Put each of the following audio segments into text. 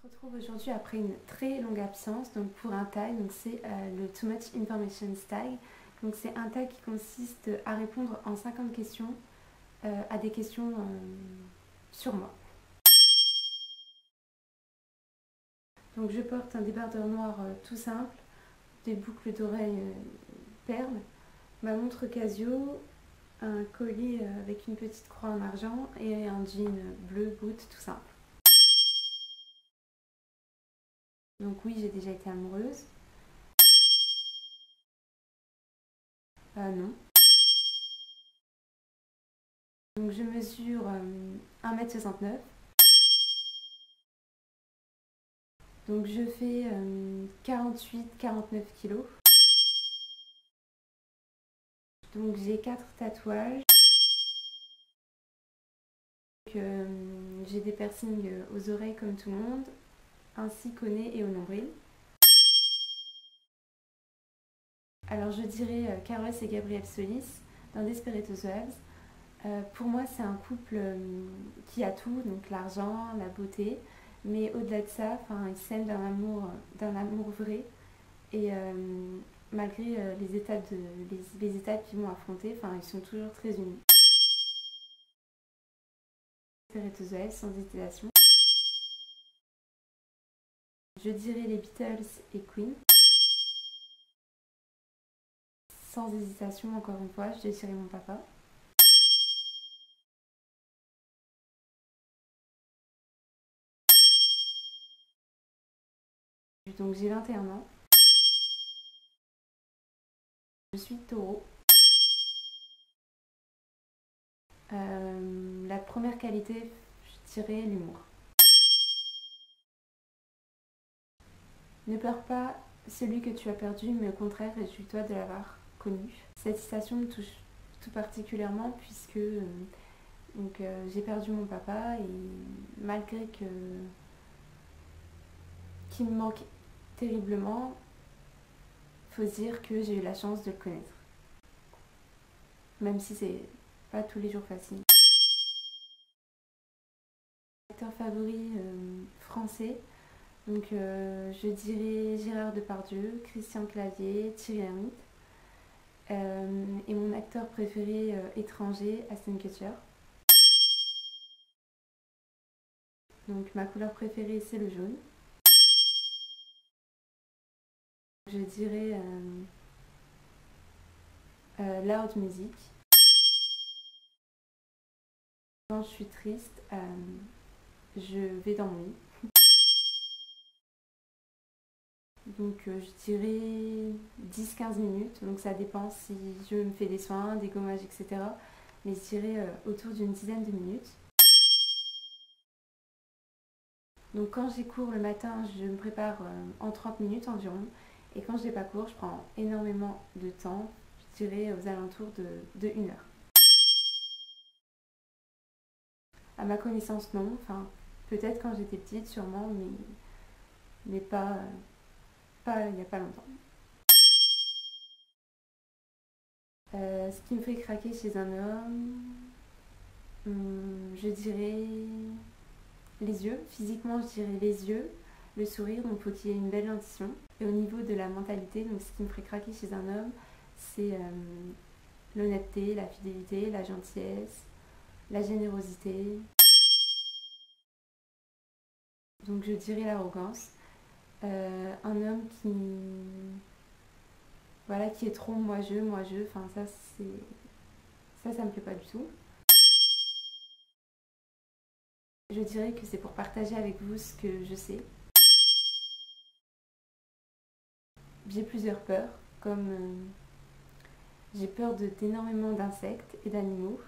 retrouve aujourd'hui après une très longue absence donc pour un tag, donc c'est le Too Much Information tag. Donc c'est un tag qui consiste à répondre en 50 questions à des questions sur moi. Donc je porte un débardeur noir tout simple, des boucles d'oreilles perles, ma montre Casio, un collier avec une petite croix en argent et un jean bleu boot tout simple. Donc oui, j'ai déjà été amoureuse. Non. Donc je mesure 1,69 m. Donc je fais 48-49 kg. Donc j'ai 4 tatouages. J'ai des piercings aux oreilles comme tout le monde, ainsi qu'au nez et au nombril. Alors je dirais Carlos et Gabriel Solis dans Desperate Housewives. Pour moi c'est un couple qui a tout, donc l'argent, la beauté, mais au-delà de ça, ils s'aiment d'un amour vrai et malgré les étapes qu'ils vont affronter, ils sont toujours très unis. Desperate Housewives sans hésitation. Je dirais les Beatles et Queen. Sans hésitation, encore une fois, je dirais mon papa. Donc j'ai 21 ans. Je suis taureau. La première qualité, je dirais l'humour. Ne pleure pas celui que tu as perdu, mais au contraire, réjouis-toi de l'avoir connu. Cette citation me touche tout particulièrement puisque j'ai perdu mon papa et malgré qu'il me manque terriblement, il faut se dire que j'ai eu la chance de le connaître. Même si c'est pas tous les jours facile. Acteur favori français, donc je dirais Gérard Depardieu, Christian Clavier, Thierry Lhermitte. Et mon acteur préféré étranger, Ashton Kutcher. Donc ma couleur préférée c'est le jaune. Je dirais loud music. Quand je suis triste, je vais dans mon lit. Donc je dirais 10-15 minutes, donc ça dépend si je me fais des soins, des gommages, etc. Mais je dirais autour d'une dizaine de minutes. Donc quand j'ai cours le matin, je me prépare en 30 minutes environ. Et quand je n'ai pas cours, je prends énormément de temps, je dirais aux alentours de 1 heure. À ma connaissance, non. Peut-être quand j'étais petite, sûrement, mais pas il n'y a pas longtemps. Ce qui me fait craquer chez un homme, je dirais les yeux. Physiquement, je dirais les yeux, le sourire, donc il faut qu'il y ait une belle dentition. Et au niveau de la mentalité, donc ce qui me ferait craquer chez un homme, c'est l'honnêteté, la fidélité, la gentillesse, la générosité. Donc je dirais l'arrogance. Un homme qui est trop moi-je, ça me plaît pas du tout. Je dirais que c'est pour partager avec vous ce que je sais. J'ai plusieurs peurs, comme j'ai peur d'énormément d'insectes et d'animaux.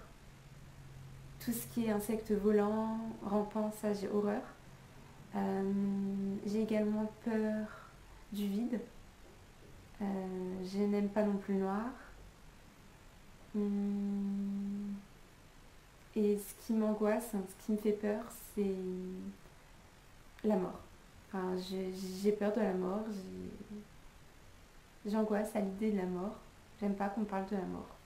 Tout ce qui est insectes volants, rampants, ça j'ai horreur. J'ai également peur du vide. Je n'aime pas non plus le noir. Et ce qui m'angoisse, ce qui me fait peur, c'est la mort. J'ai peur de la mort, j'angoisse à l'idée de la mort. J'aime pas qu'on parle de la mort.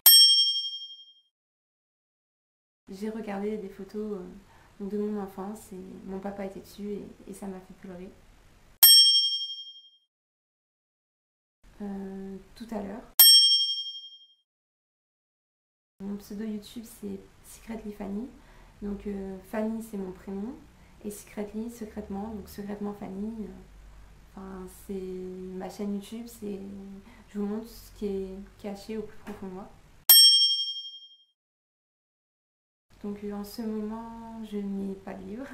J'ai regardé des photos donc de mon enfance, et mon papa était dessus et ça m'a fait pleurer. Tout à l'heure. Mon pseudo YouTube c'est Secretly Fanny, donc Fanny c'est mon prénom et Secretly secrètement, donc secrètement Fanny. Enfin, c'est ma chaîne YouTube, je vous montre ce qui est caché au plus profond de moi. Donc en ce moment, je n'ai pas de livre.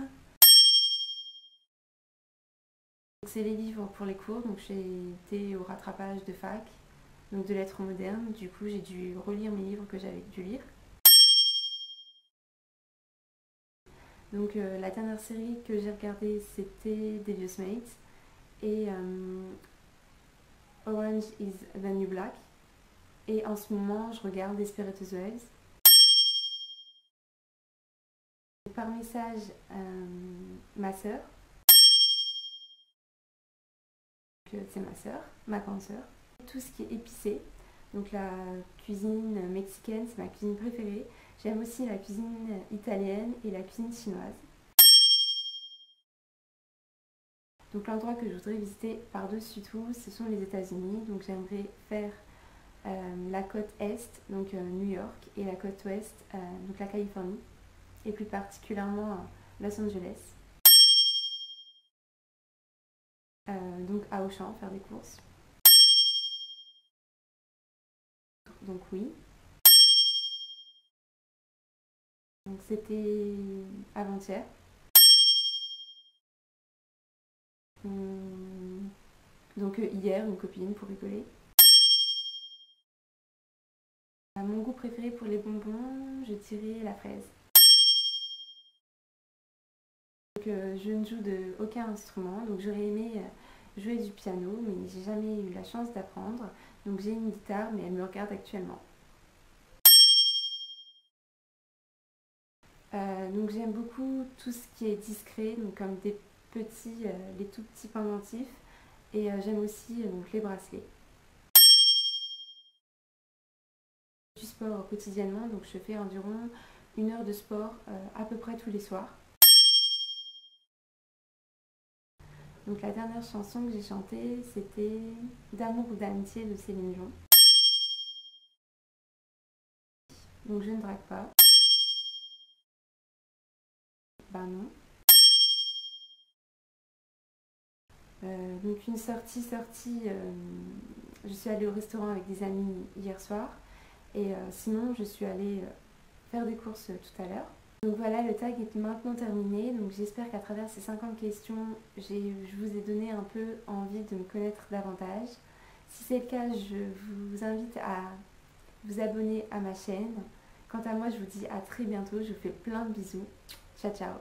C'est les livres pour les cours, donc j'ai été au rattrapage de fac, donc de lettres modernes. Du coup, j'ai dû relire mes livres que j'avais dû lire. Donc la dernière série que j'ai regardée, c'était Devious Mates et Orange is the New Black. Et en ce moment, je regarde Desperate Housewives. Par message, ma sœur. C'est ma sœur, ma grande sœur. Tout ce qui est épicé, donc la cuisine mexicaine, c'est ma cuisine préférée. J'aime aussi la cuisine italienne et la cuisine chinoise. Donc l'endroit que je voudrais visiter par-dessus tout, ce sont les États-Unis. Donc j'aimerais faire la côte est, donc New York, et la côte ouest, donc la Californie, et plus particulièrement Los Angeles. Donc à Auchan, faire des courses. Donc oui. Donc c'était avant-hier. Donc hier, une copine pour rigoler. Mon goût préféré pour les bonbons, je dirais la fraise. Donc, je ne joue de aucun instrument, donc j'aurais aimé jouer du piano, mais j'ai jamais eu la chance d'apprendre. Donc j'ai une guitare, mais elle me regarde actuellement. Donc j'aime beaucoup tout ce qui est discret, donc comme des petits, les tout petits pendentifs, et j'aime aussi donc les bracelets. Du sport quotidiennement, donc je fais environ 1 heure de sport à peu près tous les soirs. Donc la dernière chanson que j'ai chantée, c'était D'amour ou d'amitié de Céline Dion. Donc je ne drague pas. Ben non. Donc une sortie, je suis allée au restaurant avec des amis hier soir. Et sinon, je suis allée faire des courses tout à l'heure. Donc voilà, le tag est maintenant terminé. Donc j'espère qu'à travers ces 50 questions, je vous ai donné un peu envie de me connaître davantage. Si c'est le cas, je vous invite à vous abonner à ma chaîne. Quant à moi, je vous dis à très bientôt. Je vous fais plein de bisous. Ciao, ciao.